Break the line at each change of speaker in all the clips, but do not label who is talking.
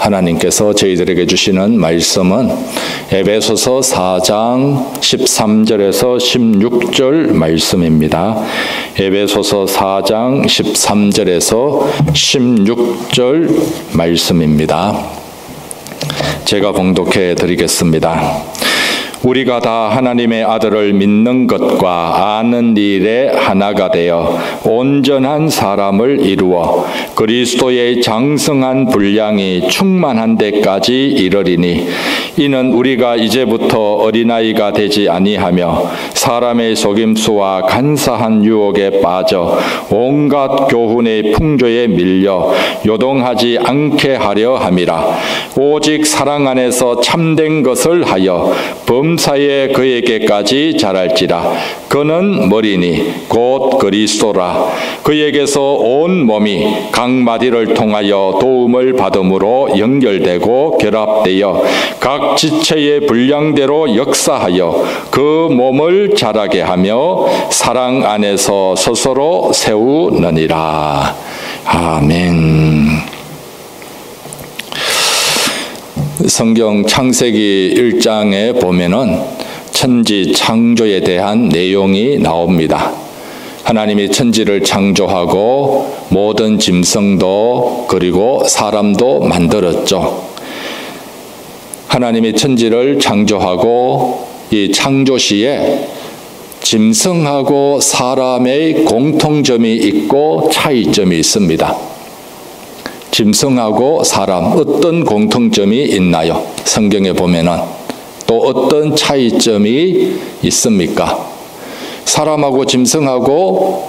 하나님께서 저희들에게 주시는 말씀은 에베소서 4장 13절에서 16절 말씀입니다. 에베소서 4장 13절에서 16절 말씀입니다. 제가 봉독해 드리겠습니다. 우리가 다 하나님의 아들을 믿는 것과 아는 일에 하나가 되어 온전한 사람을 이루어 그리스도의 장성한 분량이 충만한 데까지 이르리니 이는 우리가 이제부터 어린아이가 되지 아니하며 사람의 속임수와 간사한 유혹에 빠져 온갖 교훈의 풍조에 밀려 요동하지 않게 하려 함이라. 오직 사랑 안에서 참된 것을 하여 범사에 그에게까지 자랄지라. 그는 머리니 곧 그리스도라. 그에게서 온 몸이 각 마디를 통하여 도움을 받음으로 연결되고 결합되어 각 지체의 분량대로 역사하여 그 몸을 자라게 하며 사랑 안에서 스스로 세우느니라. 아멘. 성경 창세기 1장에 보면은 천지 창조에 대한 내용이 나옵니다. 하나님이 천지를 창조하고 모든 짐승도 그리고 사람도 만들었죠. 하나님이 천지를 창조하고 이 창조 시에 짐승하고 사람의 공통점이 있고 차이점이 있습니다. 짐승하고 사람 어떤 공통점이 있나요? 성경에 보면은 또 어떤 차이점이 있습니까? 사람하고 짐승하고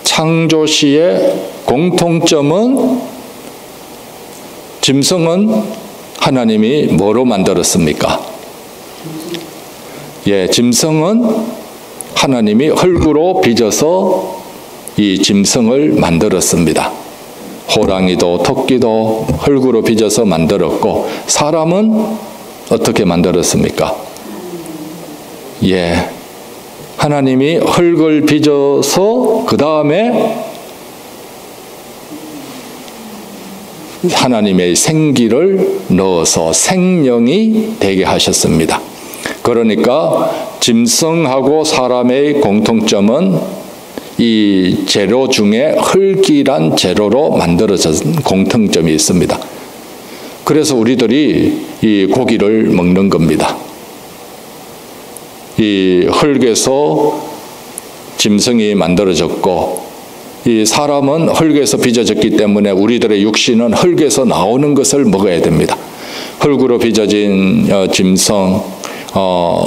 창조 시의 공통점은 짐승은 하나님이 뭐로 만들었습니까? 짐승은 하나님이 흙으로 빚어서 이 짐승을 만들었습니다. 호랑이도 토끼도 흙으로 빚어서 만들었고 사람은 어떻게 만들었습니까? 하나님이 흙을 빚어서 그 다음에 하나님의 생기를 넣어서 생명이 되게 하셨습니다. 그러니까 짐승하고 사람의 공통점은 이 재료 중에 흙이란 재료로 만들어진 공통점이 있습니다. 그래서 우리들이 이 고기를 먹는 겁니다. 이 흙에서 짐승이 만들어졌고 이 사람은 흙에서 빚어졌기 때문에 우리들의 육신은 흙에서 나오는 것을 먹어야 됩니다. 흙으로 빚어진 짐승,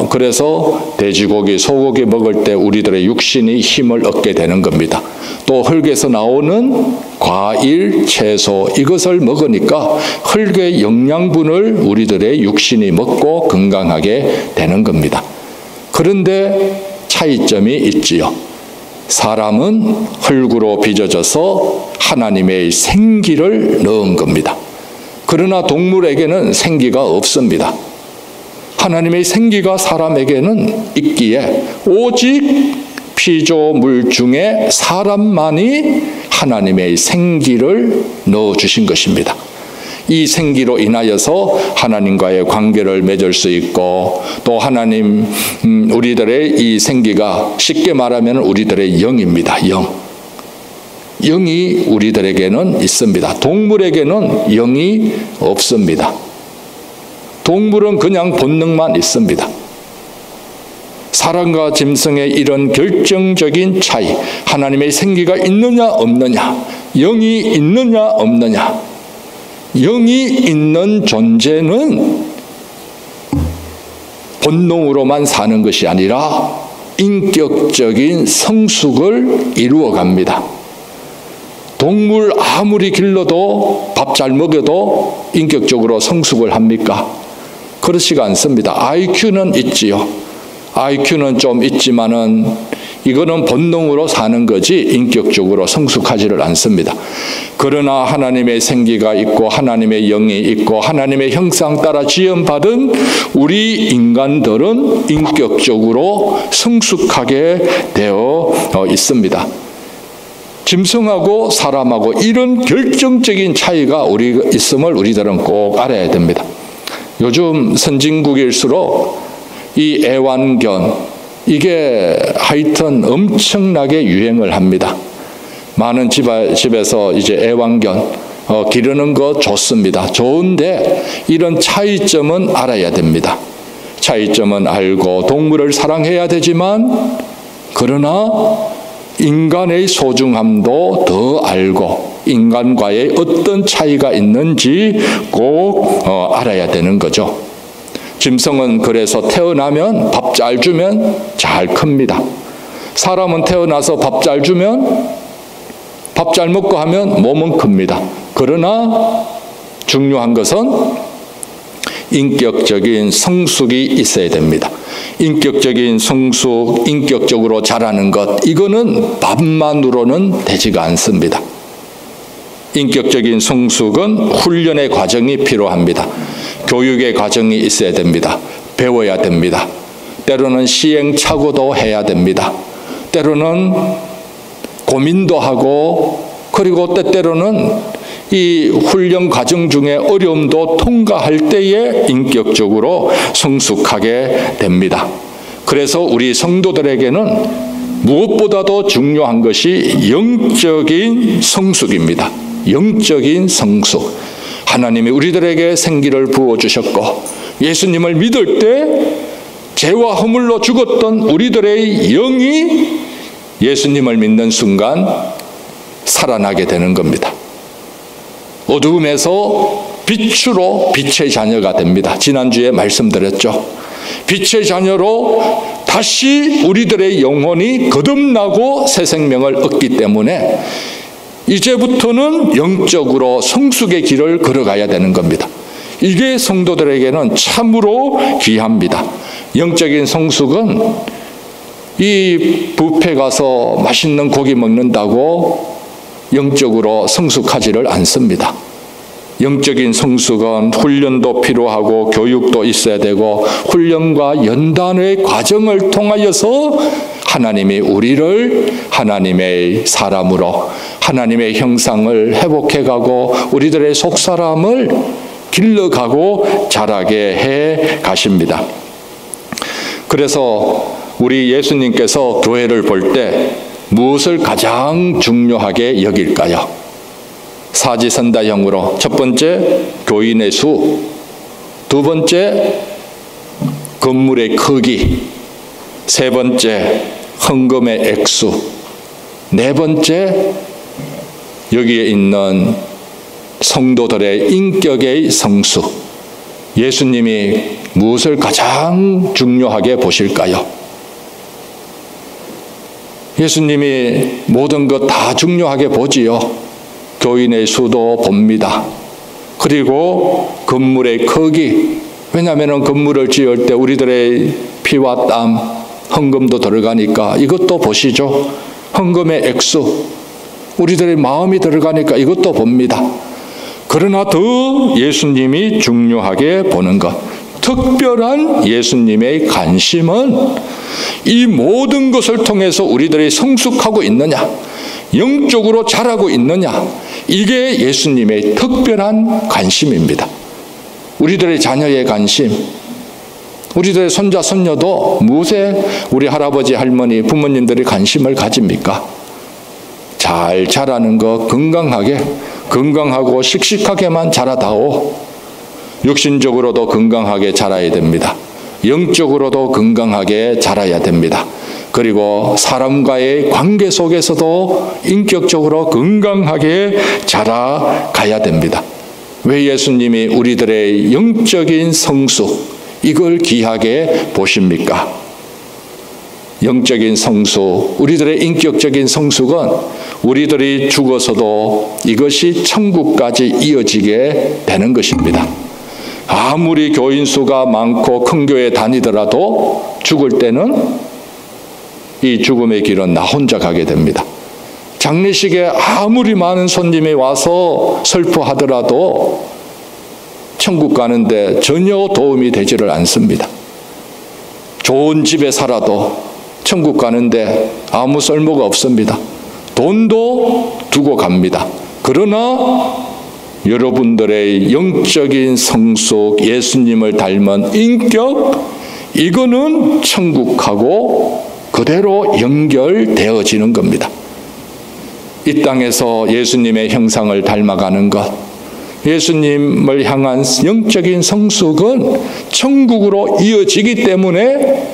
그래서 돼지고기, 소고기 먹을 때 우리들의 육신이 힘을 얻게 되는 겁니다. 또 흙에서 나오는 과일, 채소 이것을 먹으니까 흙의 영양분을 우리들의 육신이 먹고 건강하게 되는 겁니다. 그런데 차이점이 있지요. 사람은 흙으로 빚어져서 하나님의 생기를 넣은 겁니다. 그러나 동물에게는 생기가 없습니다. 하나님의 생기가 사람에게는 있기에 오직 피조물 중에 사람만이 하나님의 생기를 넣어주신 것입니다. 이 생기로 인하여서 하나님과의 관계를 맺을 수 있고 또 하나님 우리들의 이 생기가 쉽게 말하면 우리들의 영입니다. 영이 우리들에게는 있습니다. 동물에게는 영이 없습니다. 동물은 그냥 본능만 있습니다. 사람과 짐승의 이런 결정적인 차이, 하나님의 생기가 있느냐 없느냐, 영이 있느냐 없느냐, 영이 있는 존재는 본능으로만 사는 것이 아니라 인격적인 성숙을 이루어갑니다. 동물 아무리 길러도 밥 잘 먹여도 인격적으로 성숙을 합니까? 그렇지가 않습니다. IQ는 있지요. IQ는 좀 있지만은 이거는 본능으로 사는 거지 인격적으로 성숙하지를 않습니다. 그러나 하나님의 생기가 있고 하나님의 영이 있고 하나님의 형상 따라 지음받은 우리 인간들은 인격적으로 성숙하게 되어 있습니다. 짐승하고 사람하고 이런 결정적인 차이가 있음을 우리들은 꼭 알아야 됩니다. 요즘 선진국일수록 이 애완견, 이게 하여튼 엄청나게 유행을 합니다. 많은 집에서 이제 애완견 기르는 거 좋습니다. 좋은데 이런 차이점은 알아야 됩니다. 차이점은 알고 동물을 사랑해야 되지만, 그러나 인간의 소중함도 더 알고 인간과의 어떤 차이가 있는지 꼭 알아야 되는 거죠. 짐승은 그래서 태어나면 밥 잘 주면 잘 큽니다. 사람은 태어나서 밥 잘 주면, 밥 잘 먹고 하면 몸은 큽니다. 그러나 중요한 것은 인격적인 성숙이 있어야 됩니다. 인격적인 성숙, 인격적으로 자라는 것, 이거는 밥만으로는 되지가 않습니다. 인격적인 성숙은 훈련의 과정이 필요합니다. 교육의 과정이 있어야 됩니다. 배워야 됩니다. 때로는 시행착오도 해야 됩니다. 때로는 고민도 하고, 그리고 때때로는 이 훈련 과정 중에 어려움도 통과할 때에 인격적으로 성숙하게 됩니다. 그래서 우리 성도들에게는 무엇보다도 중요한 것이 영적인 성숙입니다. 영적인 성숙. 하나님이 우리들에게 생기를 부어주셨고, 예수님을 믿을 때 죄와 허물로 죽었던 우리들의 영이 예수님을 믿는 순간 살아나게 되는 겁니다. 어두움에서 빛으로 빛의 자녀가 됩니다. 지난주에 말씀드렸죠. 빛의 자녀로 다시 우리들의 영혼이 거듭나고 새 생명을 얻기 때문에 이제부터는 영적으로 성숙의 길을 걸어가야 되는 겁니다. 이게 성도들에게는 참으로 귀합니다. 영적인 성숙은 이 뷔페 가서 맛있는 고기 먹는다고 영적으로 성숙하지를 않습니다. 영적인 성숙은 훈련도 필요하고 교육도 있어야 되고, 훈련과 연단의 과정을 통하여서 하나님이 우리를 하나님의 사람으로, 하나님의 형상을 회복해가고 우리들의 속사람을 길러가고 자라게 해 가십니다. 그래서 우리 예수님께서 교회를 볼 때 무엇을 가장 중요하게 여길까요? 사지선다형으로, 첫 번째 교인의 수, 두 번째 건물의 크기, 세 번째 헌금의 액수, 네 번째 여기에 있는 성도들의 인격의 성수. 예수님이 무엇을 가장 중요하게 보실까요? 예수님이 모든 것 다 중요하게 보지요. 교인의 수도 봅니다. 그리고 건물의 크기. 왜냐하면 건물을 지을 때 우리들의 피와 땀, 헌금도 들어가니까 이것도 보시죠. 헌금의 액수, 우리들의 마음이 들어가니까 이것도 봅니다. 그러나 더 예수님이 중요하게 보는 것, 특별한 예수님의 관심은 이 모든 것을 통해서 우리들이 성숙하고 있느냐, 영적으로 자라고 있느냐, 이게 예수님의 특별한 관심입니다. 우리들의 자녀의 관심, 우리들의 손자 손녀도 무엇에 우리 할아버지 할머니 부모님들이 관심을 가집니까? 잘 자라는 것, 건강하고 씩씩하게만 자라다오. 육신적으로도 건강하게 자라야 됩니다. 영적으로도 건강하게 자라야 됩니다. 그리고 사람과의 관계 속에서도 인격적으로 건강하게 자라가야 됩니다. 왜 예수님이 우리들의 영적인 성숙, 이걸 귀하게 보십니까? 영적인 성숙, 우리들의 인격적인 성숙은 우리들이 죽어서도 이것이 천국까지 이어지게 되는 것입니다. 아무리 교인 수가 많고 큰 교회 다니더라도 죽을 때는 이 죽음의 길은 나 혼자 가게 됩니다. 장례식에 아무리 많은 손님이 와서 슬퍼하더라도 천국 가는데 전혀 도움이 되지를 않습니다. 좋은 집에 살아도 천국 가는데 아무 쓸모가 없습니다. 돈도 두고 갑니다. 그러나 여러분들의 영적인 성숙, 예수님을 닮은 인격, 이거는 천국하고 그대로 연결되어지는 겁니다. 이 땅에서 예수님의 형상을 닮아가는 것, 예수님을 향한 영적인 성숙은 천국으로 이어지기 때문에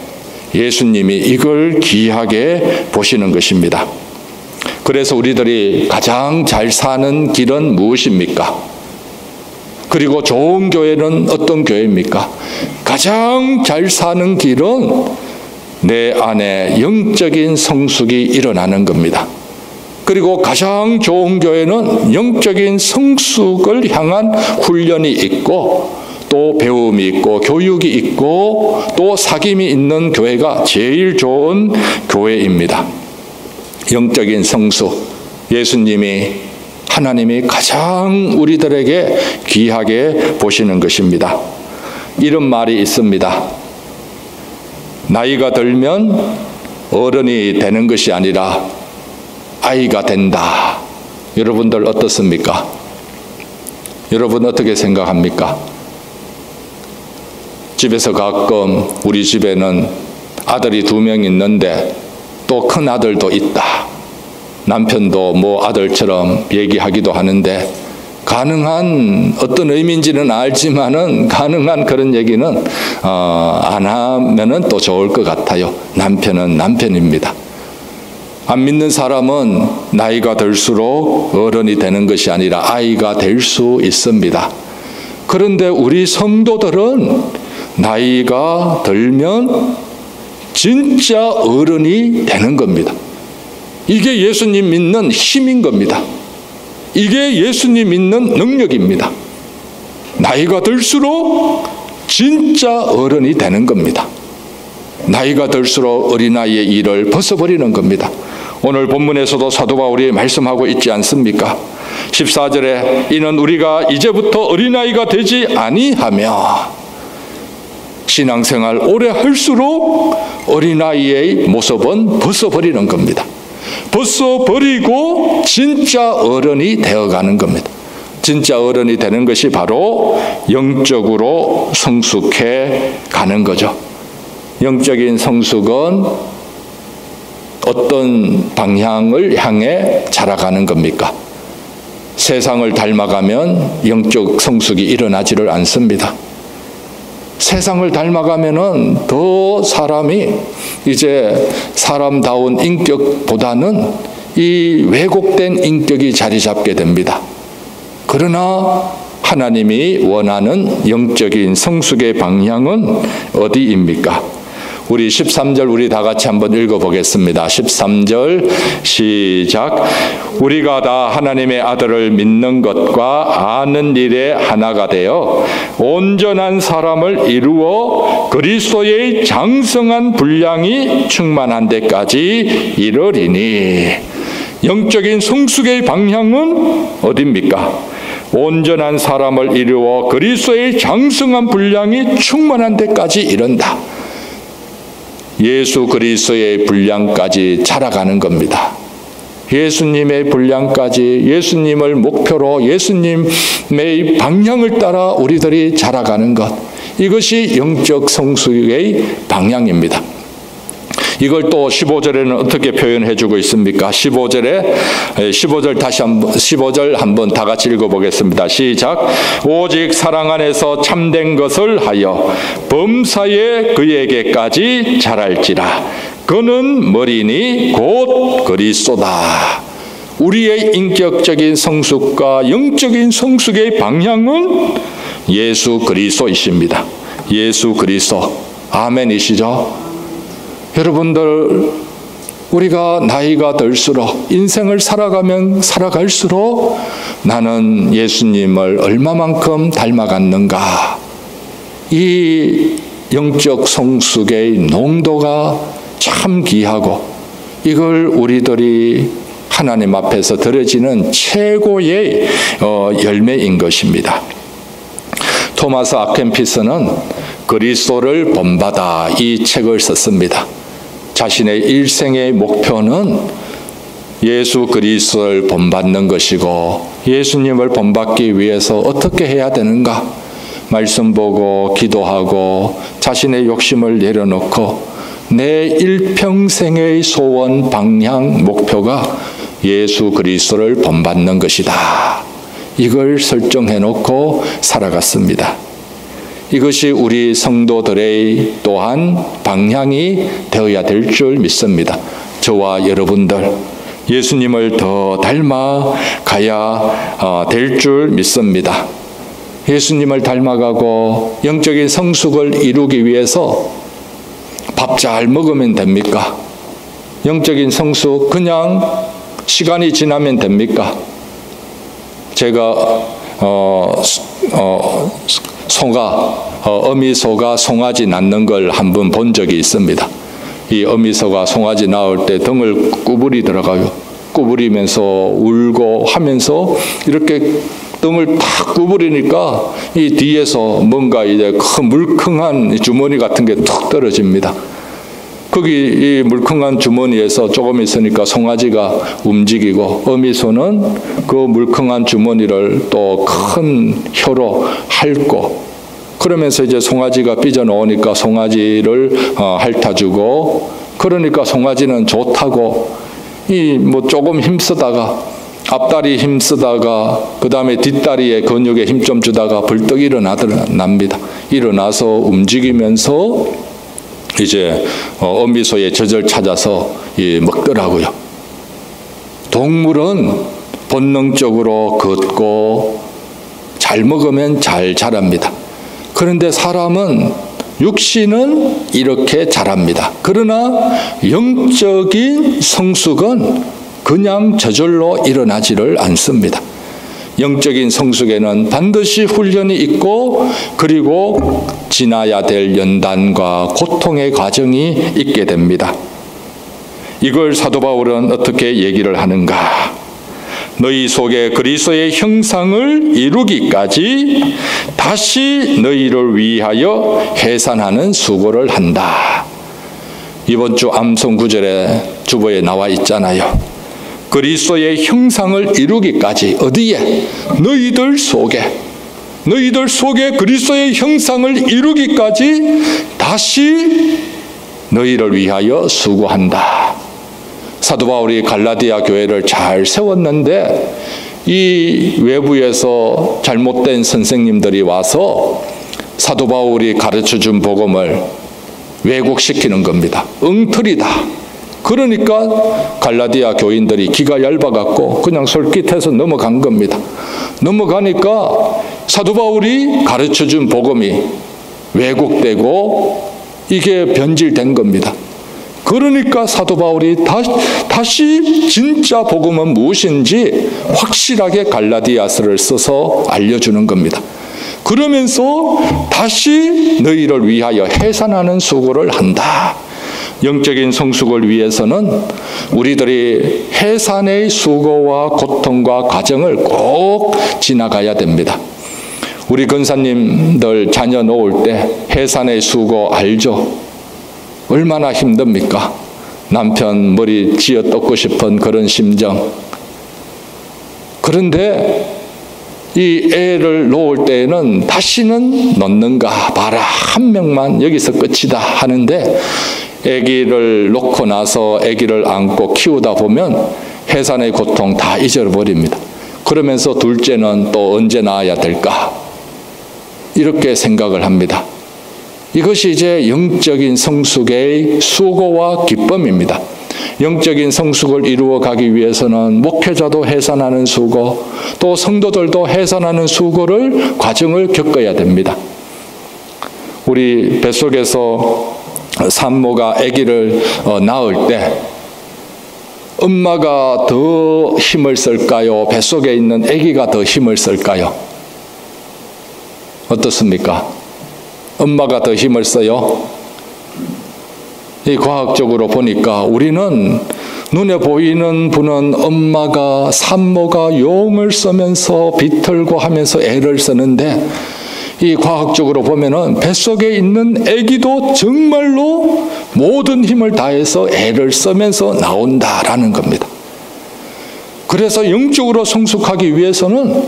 예수님이 이걸 귀하게 보시는 것입니다. 그래서 우리들이 가장 잘 사는 길은 무엇입니까? 그리고 좋은 교회는 어떤 교회입니까? 가장 잘 사는 길은 내 안에 영적인 성숙이 일어나는 겁니다. 그리고 가장 좋은 교회는 영적인 성숙을 향한 훈련이 있고 또 배움이 있고 교육이 있고 또 사귐이 있는 교회가 제일 좋은 교회입니다. 영적인 성숙, 예수님이, 하나님이 가장 우리들에게 귀하게 보시는 것입니다. 이런 말이 있습니다. 나이가 들면 어른이 되는 것이 아니라 아이가 된다. 여러분들 어떻습니까? 여러분 어떻게 생각합니까? 집에서 가끔 우리 집에는 아들이 2명 있는데 또 큰 아들도 있다. 남편도 뭐 아들처럼 얘기하기도 하는데 가능한 어떤 의미인지는 알지만은 가능한 그런 얘기는 안 하면은 또 좋을 것 같아요. 남편은 남편입니다. 안 믿는 사람은 나이가 들수록 어른이 되는 것이 아니라 아이가 될 수 있습니다. 그런데 우리 성도들은 나이가 들면 진짜 어른이 되는 겁니다. 이게 예수님 믿는 힘인 겁니다. 이게 예수님 믿는 능력입니다. 나이가 들수록 진짜 어른이 되는 겁니다. 나이가 들수록 어린아이의 일을 벗어버리는 겁니다. 오늘 본문에서도 사도 바울이 말씀하고 있지 않습니까? 14절에 이는 우리가 이제부터 어린아이가 되지 아니하며 신앙생활 오래 할수록 어린아이의 모습은 벗어버리는 겁니다. 벗어버리고 진짜 어른이 되어가는 겁니다. 진짜 어른이 되는 것이 바로 영적으로 성숙해 가는 거죠. 영적인 성숙은 어떤 방향을 향해 자라가는 겁니까? 세상을 닮아가면 영적 성숙이 일어나지를 않습니다. 세상을 닮아가면은 더 사람이 이제 사람다운 인격보다는 이 왜곡된 인격이 자리 잡게 됩니다. 그러나 하나님이 원하는 영적인 성숙의 방향은 어디입니까? 우리 13절 우리 다 같이 한번 읽어보겠습니다. 13절 시작. 우리가 다 하나님의 아들을 믿는 것과 아는 일에 하나가 되어 온전한 사람을 이루어 그리스도의 장성한 분량이 충만한 데까지 이르리니. 영적인 성숙의 방향은 어디입니까? 온전한 사람을 이루어 그리스도의 장성한 분량이 충만한 데까지 이른다. 예수 그리스도의 분량까지 자라가는 겁니다. 예수님의 분량까지, 예수님을 목표로 예수님의 방향을 따라 우리들이 자라가는 것, 이것이 영적 성숙의 방향입니다. 이걸 또 15절에는 어떻게 표현해 주고 있습니까? 15절 다시 한번 15절 한번 다 같이 읽어보겠습니다. 시작. 오직 사랑 안에서 참된 것을 하여 범사에 그에게까지 자랄지라. 그는 머리니 곧 그리스도다. 우리의 인격적인 성숙과 영적인 성숙의 방향은 예수 그리스도이십니다. 예수 그리스도. 아멘이시죠? 여러분들, 우리가 나이가 들수록 인생을 살아가면 살아갈수록 나는 예수님을 얼마만큼 닮아갔는가, 이 영적 성숙의 농도가 참 귀하고 이걸 우리들이 하나님 앞에서 드려지는 최고의 열매인 것입니다. 토마스 아켄피스는 그리스도를 본받아 이 책을 썼습니다. 자신의 일생의 목표는 예수 그리스도를 본받는 것이고, 예수님을 본받기 위해서 어떻게 해야 되는가? 말씀 보고 기도하고 자신의 욕심을 내려놓고 내 일평생의 소원, 방향, 목표가 예수 그리스도를 본받는 것이다. 이걸 설정해놓고 살아갔습니다. 이것이 우리 성도들의 또한 방향이 되어야 될 줄 믿습니다. 저와 여러분들 예수님을 더 닮아가야 될 줄 믿습니다. 예수님을 닮아가고 영적인 성숙을 이루기 위해서 밥 잘 먹으면 됩니까? 영적인 성숙 그냥 시간이 지나면 됩니까? 제가 어미소가 송아지 낳는 걸 한번 본 적이 있습니다. 이 어미소가 송아지 낳을 때 등을 구부리더라고요. 구부리면서 울고 하면서 이렇게 등을 탁 구부리니까 이 뒤에서 뭔가 이제 큰 물컹한 주머니 같은 게 툭 떨어집니다. 거기 이 물컹한 주머니에서 조금 있으니까 송아지가 움직이고 어미소는 그 물컹한 주머니를 또 큰 혀로 핥고, 그러면서 이제 송아지가 삐져나오니까 송아지를 핥아주고, 그러니까 송아지는 좋다고 이 뭐 조금 힘쓰다가 앞다리 힘쓰다가 그 다음에 뒷다리에 근육에 힘 좀 주다가 벌떡 일어납니다. 일어나서 움직이면서 이제 어미소의 젖을 찾아서 먹더라고요. 동물은 본능적으로 걷고 잘 먹으면 잘 자랍니다. 그런데 사람은 육신은 이렇게 자랍니다. 그러나 영적인 성숙은 그냥 저절로 일어나지를 않습니다. 영적인 성숙에는 반드시 훈련이 있고, 그리고 지나야 될 연단과 고통의 과정이 있게 됩니다. 이걸 사도 바울은 어떻게 얘기를 하는가? 너희 속에 그리스도의 형상을 이루기까지 다시 너희를 위하여 해산하는 수고를 한다. 이번 주 암송 구절에 주보에 나와 있잖아요. 그리스도의 형상을 이루기까지, 어디에? 너희들 속에 그리스도의 형상을 이루기까지 다시 너희를 위하여 수고한다. 사도 바울이 갈라디아 교회를 잘 세웠는데 이 외부에서 잘못된 선생님들이 와서 사도 바울이 가르쳐준 복음을 왜곡시키는 겁니다. 엉터리다. 그러니까 갈라디아 교인들이 기가 얇아갖고 그냥 솔깃해서 넘어간 겁니다. 넘어가니까 사도 바울이 가르쳐준 복음이 왜곡되고 이게 변질된 겁니다. 그러니까 사도 바울이 다시 진짜 복음은 무엇인지 확실하게 갈라디아서를 써서 알려주는 겁니다. 그러면서 다시 너희를 위하여 해산하는 수고를 한다. 영적인 성숙을 위해서는 우리들이 해산의 수고와 고통과 과정을 꼭 지나가야 됩니다. 우리 권사님들 자녀 놓을 때 해산의 수고 알죠? 얼마나 힘듭니까? 남편 머리 쥐어 뜯고 싶은 그런 심정. 그런데 이 애를 놓을 때에는 다시는 놓는가 봐라, 한 명만 여기서 끝이다 하는데, 아기를 놓고 나서 아기를 안고 키우다 보면 해산의 고통 다 잊어버립니다. 그러면서 둘째는 또 언제 낳아야 될까? 이렇게 생각을 합니다. 이것이 이제 영적인 성숙의 수고와 기쁨입니다. 영적인 성숙을 이루어 가기 위해서는 목회자도 해산하는 수고, 또 성도들도 해산하는 수고를 과정을 겪어야 됩니다. 우리 뱃속에서 산모가 아기를 낳을 때 엄마가 더 힘을 쓸까요? 뱃속에 있는 아기가 더 힘을 쓸까요? 어떻습니까? 엄마가 더 힘을 써요? 이 과학적으로 보니까 우리는 눈에 보이는 분은 엄마가, 산모가 용을 쓰면서 비틀고 하면서 애를 쓰는데, 이 과학적으로 보면은 뱃속에 있는 아기도 정말로 모든 힘을 다해서 애를 쓰면서 나온다라는 겁니다. 그래서 영적으로 성숙하기 위해서는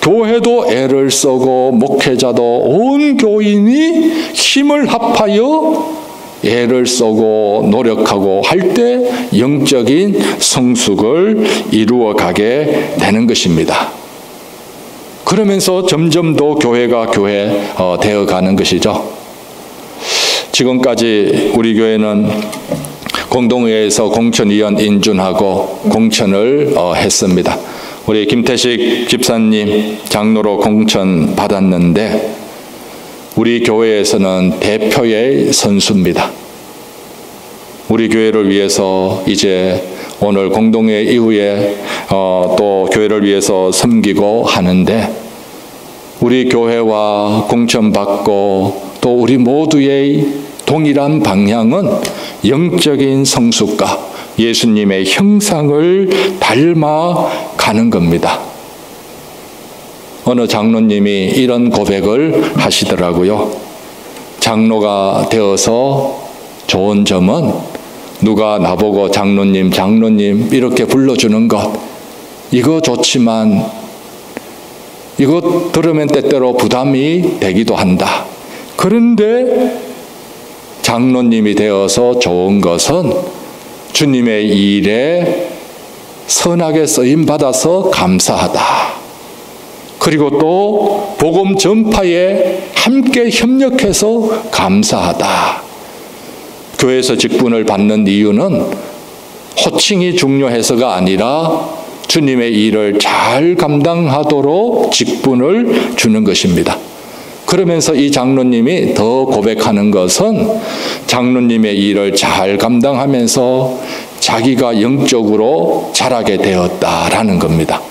교회도 애를 쓰고 목회자도 온 교인이 힘을 합하여 애를 쓰고 노력하고 할 때 영적인 성숙을 이루어가게 되는 것입니다. 그러면서 점점 더 교회가 교회 되어가는 것이죠. 지금까지 우리 교회는 공동회에서 공천위원 인준하고 공천을 했습니다. 우리 김태식 집사님 장로로 공천 받았는데 우리 교회에서는 대표의 선수입니다. 우리 교회를 위해서 이제 오늘 공동회 이후에 또 교회를 위해서 섬기고 하는데 우리 교회와 공천받고 또 우리 모두의 동일한 방향은 영적인 성숙과 예수님의 형상을 닮아가는 겁니다. 어느 장로님이 이런 고백을 하시더라고요. 장로가 되어서 좋은 점은 누가 나보고 장로님, 장로님 이렇게 불러주는 것 이거 좋지만 이거 들으면 때때로 부담이 되기도 한다. 그런데 장로님이 되어서 좋은 것은 주님의 일에 선하게 쓰임받아서 감사하다. 그리고 또 복음 전파에 함께 협력해서 감사하다. 교회에서 직분을 받는 이유는 호칭이 중요해서가 아니라 주님의 일을 잘 감당하도록 직분을 주는 것입니다. 그러면서 이 장로님이 더 고백하는 것은 장로님의 일을 잘 감당하면서 자기가 영적으로 자라게 되었다라는 겁니다.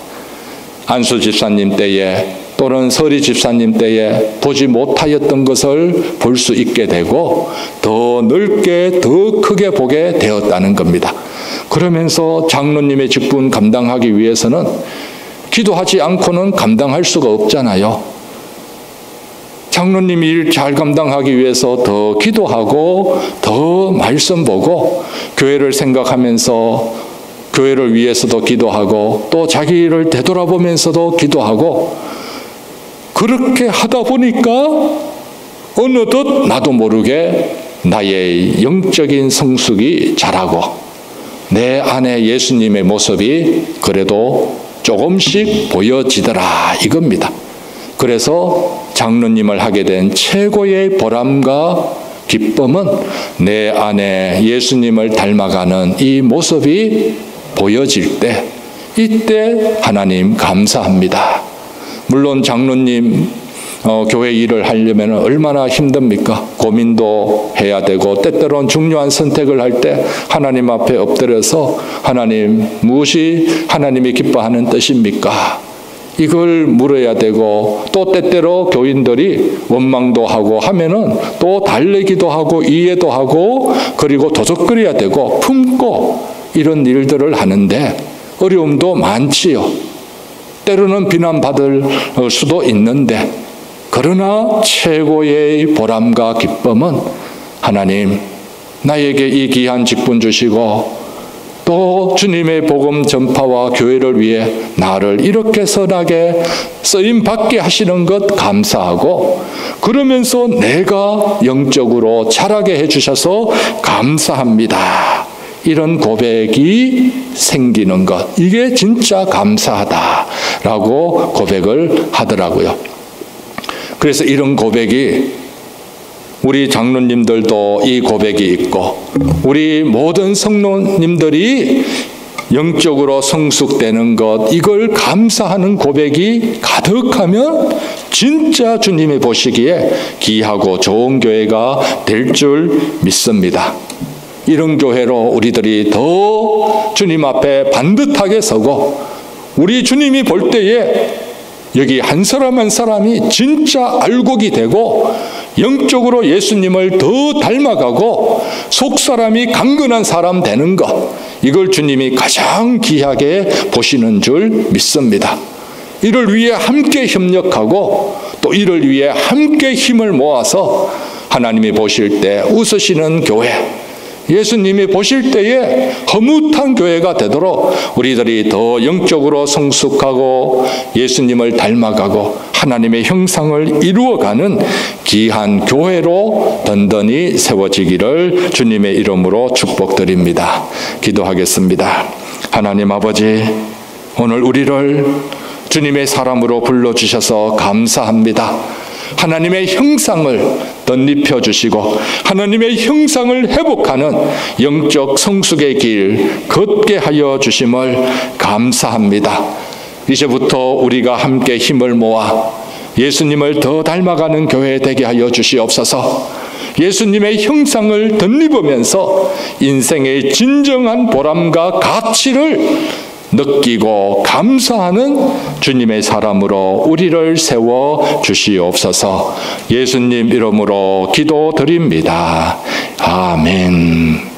안수 집사님 때에 또는 서리 집사님 때에 보지 못하였던 것을 볼 수 있게 되고 더 넓게 더 크게 보게 되었다는 겁니다. 그러면서 장로님의 직분 감당하기 위해서는 기도하지 않고는 감당할 수가 없잖아요. 장로님 일 잘 감당하기 위해서 더 기도하고 더 말씀 보고 교회를 생각하면서 교회를 위해서도 기도하고 또 자기 일을 되돌아보면서도 기도하고 그렇게 하다 보니까 어느덧 나도 모르게 나의 영적인 성숙이 자라고 내 안에 예수님의 모습이 그래도 조금씩 보여지더라 이겁니다. 그래서 장로님을 하게 된 최고의 보람과 기쁨은 내 안에 예수님을 닮아가는 이 모습이 보여질 때 이때 하나님 감사합니다. 물론 장로님 교회 일을 하려면 얼마나 힘듭니까? 고민도 해야 되고 때때로는 중요한 선택을 할 때 하나님 앞에 엎드려서 하나님 무엇이 하나님이 기뻐하는 뜻입니까? 이걸 물어야 되고 또 때때로 교인들이 원망도 하고 하면은 또 달래기도 하고 이해도 하고 그리고 도적거려야 되고 품고 이런 일들을 하는데 어려움도 많지요. 때로는 비난받을 수도 있는데 그러나 최고의 보람과 기쁨은 하나님 나에게 이 귀한 직분 주시고 또 주님의 복음 전파와 교회를 위해 나를 이렇게 선하게 쓰임받게 하시는 것 감사하고 그러면서 내가 영적으로 자라게 해주셔서 감사합니다. 이런 고백이 생기는 것 이게 진짜 감사하다라고 고백을 하더라고요. 그래서 이런 고백이 우리 장로님들도 이 고백이 있고 우리 모든 성도님들이 영적으로 성숙되는 것 이걸 감사하는 고백이 가득하면 진짜 주님이 보시기에 귀하고 좋은 교회가 될 줄 믿습니다. 이런 교회로 우리들이 더 주님 앞에 반듯하게 서고 우리 주님이 볼 때에 여기 한 사람 한 사람이 진짜 알곡이 되고 영적으로 예수님을 더 닮아가고 속사람이 강건한 사람 되는 것 이걸 주님이 가장 귀하게 보시는 줄 믿습니다. 이를 위해 함께 협력하고 또 이를 위해 함께 힘을 모아서 하나님이 보실 때 웃으시는 교회 예수님이 보실 때에 허무한 교회가 되도록 우리들이 더 영적으로 성숙하고 예수님을 닮아가고 하나님의 형상을 이루어가는 귀한 교회로 든든히 세워지기를 주님의 이름으로 축복드립니다. 기도하겠습니다. 하나님 아버지, 오늘 우리를 주님의 사람으로 불러주셔서 감사합니다. 하나님의 형상을 덧입혀 주시고 하나님의 형상을 회복하는 영적 성숙의 길 걷게 하여 주심을 감사합니다. 이제부터 우리가 함께 힘을 모아 예수님을 더 닮아가는 교회 되게 하여 주시옵소서. 예수님의 형상을 덧입으면서 인생의 진정한 보람과 가치를 느끼고 감사하는 주님의 사람으로 우리를 세워 주시옵소서. 예수님 이름으로 기도드립니다. 아멘.